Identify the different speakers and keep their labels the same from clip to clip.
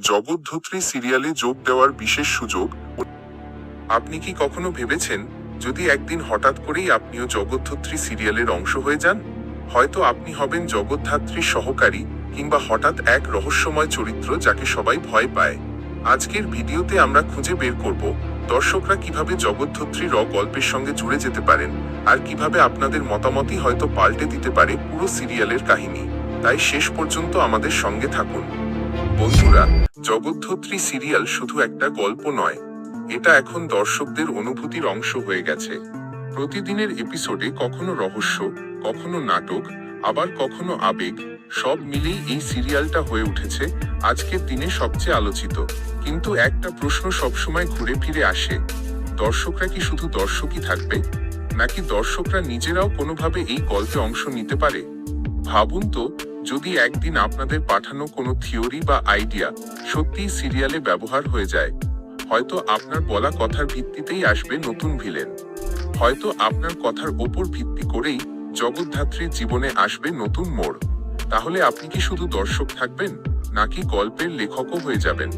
Speaker 1: জগদ্ধাত্রী সিরিয়ালে যোগ দেওয়ার বিশেষ সুযোগ। আপনি কি কখনো ভেবেছেন, যদি একদিন হঠাৎ করেই আপনিও জগদ্ধাত্রী সিরিয়ালের অংশ হয়ে যান? হয়তো আপনি হবেন জগদ্ধাত্রীর সহকারী, কিংবা হঠাৎ এক রহস্যময় চরিত্র যাকে সবাই ভয় পায়। আজকের ভিডিওতে আমরা খুঁজে বের করব দর্শকরা কিভাবে জগদ্ধাত্রীর গল্পের সঙ্গে জুড়ে যেতে পারেন, আর কিভাবে আপনাদের মতামতই হয়তো পাল্টে দিতে পারে পুরো সিরিয়ালের কাহিনী। তাই শেষ পর্যন্ত আমাদের সঙ্গে থাকুন। বন্ধুরা, জগদ্ধাত্রী সিরিয়াল শুধু একটা গল্প নয়, এটা এখন দর্শকদের অনুভূতির অংশ হয়ে গেছে। প্রতিদিনের এপিসোডে কখনো রহস্য, কখনো নাটক, আবার কখনো আবেগ, সব মিলেই এই সিরিয়ালটা হয়ে উঠেছে আজকের দিনে সবচেয়ে আলোচিত। কিন্তু একটা প্রশ্ন সবসময় ঘুরে ফিরে আসে, দর্শকরা কি শুধু দর্শকই থাকবে, নাকি দর্শকরা নিজেরাও কোনোভাবে এই গল্পে অংশ নিতে পারে? ভাবুন তো, যদি একদিন আপনাদের পাঠানো কোনো থিওরি বা আইডিয়া সত্যিই সিরিয়ালে ব্যবহার হয়ে যায়। হয়তো আপনার বলা কথার ভিত্তিতেই আসবে নতুন ভিলেন, হয়তো আপনার কথার ওপর ভিত্তি করেই জগদ্ধাত্রীর জীবনে আসবে নতুন মোড়। তাহলে আপনি কি শুধু দর্শক থাকবেন, নাকি গল্পের লেখকও হয়ে যাবেন?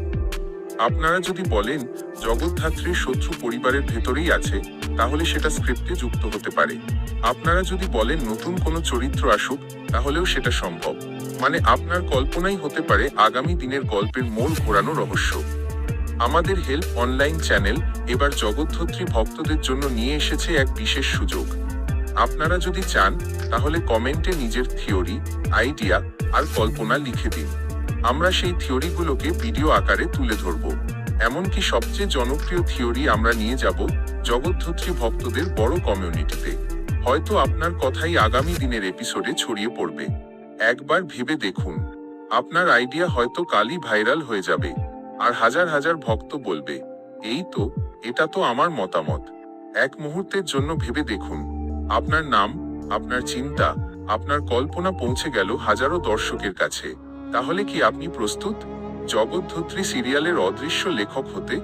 Speaker 1: আপনারা যদি বলেন জগদ্ধাত্রীর শত্রু পরিবারের ভেতরেই আছে, তাহলে সেটা স্ক্রিপ্টে যুক্ত হতে পারে। আপনারা যদি বলেন নতুন কোনো চরিত্র আসুক, তাহলেও সেটা সম্ভব। মানে আপনার কল্পনাই হতে পারে আগামী দিনের গল্পের মোড় ঘোরানো রহস্য। আমাদের হেল্প অনলাইন চ্যানেল এবার জগদ্ধাত্রী ভক্তদের জন্য নিয়ে এসেছে এক বিশেষ সুযোগ। আপনারা যদি চান, তাহলে কমেন্টে নিজের থিওরি, আইডিয়া আর কল্পনা লিখে দিন। আমরা সেই থিওরিগুলোকে ভিডিও আকারে তুলে ধরব। এমনকি সবচেয়ে জনপ্রিয় থিওরি আমরা নিয়ে যাব জগদ্ধাত্রী ভক্তদের বড় কমিউনিটিতে। হয়তো আপনার কথাই আগামী দিনের এপিসোডে ছড়িয়ে পড়বে। একবার ভেবে দেখুন, আপনার আইডিয়া হয়তো কালই ভাইরাল হয়ে যাবে, আর হাজার হাজার ভক্ত বলবে, এই তো, এটা তো আমার মতামত। এক মুহূর্তের জন্য ভেবে দেখুন, আপনার নাম, আপনার চিন্তা, আপনার কল্পনা পৌঁছে গেল হাজারো দর্শকের কাছে। তাহলে কি আপনি প্রস্তুত জগদ্ধাত্রী সিরিয়ালের অদৃশ্য লেখক হতে?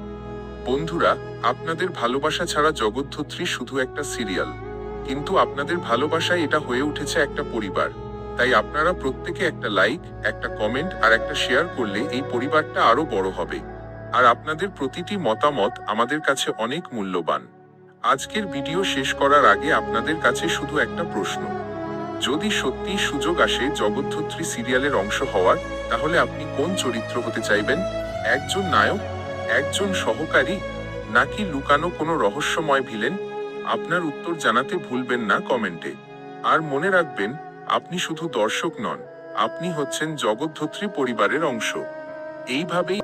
Speaker 1: বন্ধুরা, আপনাদের ভালোবাসা ছাড়া জগদ্ধাত্রী শুধু একটা সিরিয়াল, কিন্তু আপনাদের ভালোবাসায় এটা হয়ে উঠেছে একটা পরিবার। তাই আপনারা প্রত্যেকে একটা লাইক, একটা কমেন্ট আর একটা শেয়ার করলে এই পরিবারটা আরো বড় হবে। আর আপনাদের প্রতিটি মতামত আমাদের কাছে অনেক মূল্যবান। আজকের ভিডিও শেষ করার আগে আপনাদের কাছে শুধু একটা প্রশ্ন, যদি সত্যি সুযোগ আসে জগদ্ধাত্রী সিরিয়ালের অংশ হওয়ার, তাহলে আপনি কোন চরিত্র হতে চাইবেন? একজন নায়ক, একজন সহকারী, নাকি লুকানো কোনো রহস্যময় ভিলেন? আপনার উত্তর জানাতে ভুলবেন না কমেন্টে। আর মনে রাখবেন, আপনি শুধু দর্শক নন, আপনি হচ্ছেন জগদ্ধাত্রী পরিবারের অংশ। এইভাবেই